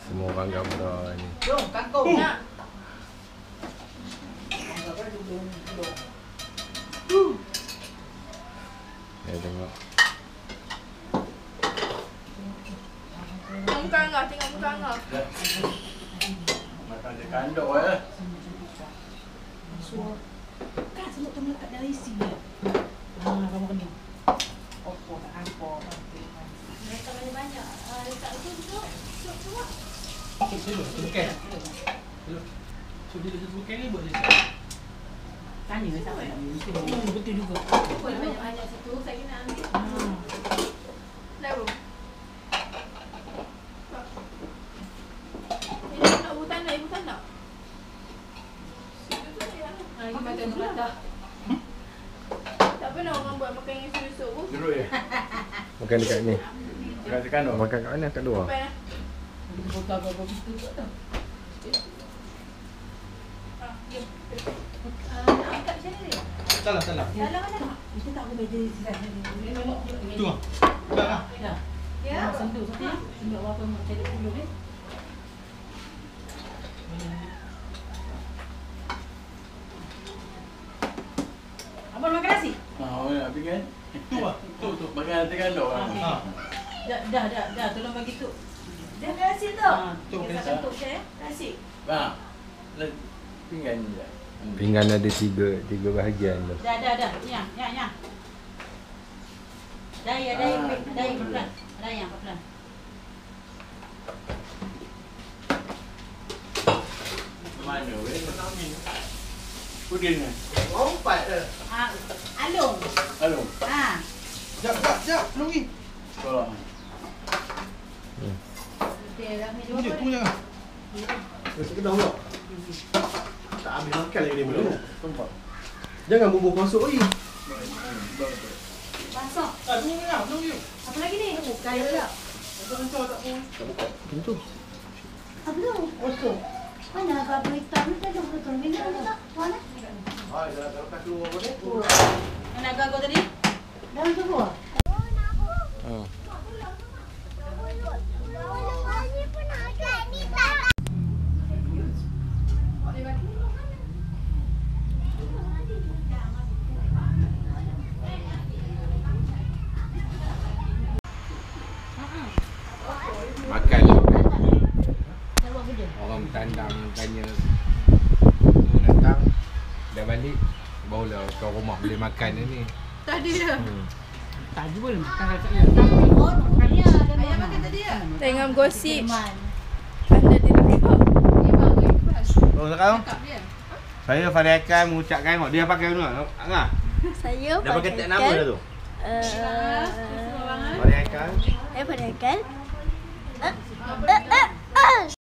Semua orang gambar ni. Jom, kangkung nak. Tengok. Muka Angah, tengok muka Angah. Makan dia kandok Kan semut tu melekat dalam isi dia. Kamu kena. Apa tak apa. Mereka banyak-banyak. Letak tu duduk. Cuak-cuak. Bukan. So dia bukan ni buat dia. Tanya siapa nak ambil. Betul juga. Boleh banyak-banyak situ. Saya nak ambil. Lalu. Ini nak hutan nak, hutan nak. Lagi makan pelatah. Tak pernah orang buat makan yang susuk pun. Gerut je. Makan dekat ni. Dekat tekan tu. Makan kat mana? Kat luar. Apa nak? Foto apa-apa gitu kat tu. Jom. Nak angkat macam mana dia? Salah. Dalam mana? Kita tak boleh beza sisa ni. Tu ah. Dah. Ya. Ya. Sentuh satu ya. Sentuh apa mau cari dulu ni. Abang makan nasi? Nak bikin? Tu ah. Tu. Makan tekan tu. Ha. Dah. Tolong bagi tu. Dia nasi tu. Tu Kita kena. sentuh saya. Nasi. Bang. Pinggan je. Pinggan ada tiga bahagian tu. Dah. Ya. Dah pelan. Dah yang pelan. Mana weh? Pudin ni. Lompat dah. Alung. Halo. Jap. Lagi. Tolong. Dia dah ni Tu jangan. Masuk ke dalam pula. Tak habis makan lagi dia belum. Tempat. Jangan bubuh masuk lagi. Masuk. Tunggu ni. Tunggu. Apa lagi ni? Kaya pula. Jangan kau tak pun. Pintu. Belum. Oto. Mana agak hitam ni tadi betul. Bila tak? Mana? Hai, dah lepas keluar apa ni? Mana agak kau tadi? Dalam tu buah. Ha. Makan lah. Orang tandang tanya datang dah balik barulah kau rumah boleh makan ni. Tadi dah. Tadi pun makan kat dia. Ayam makan tadi dah. Tengok gosip. Man. Anda di rumah. Oh, sekarang. Saya Fariakan mengucapkan dia pakai mana? Angah. Saya Dia pakai tag nama dah tu. Uh, Fariakan. Saya Fariakan.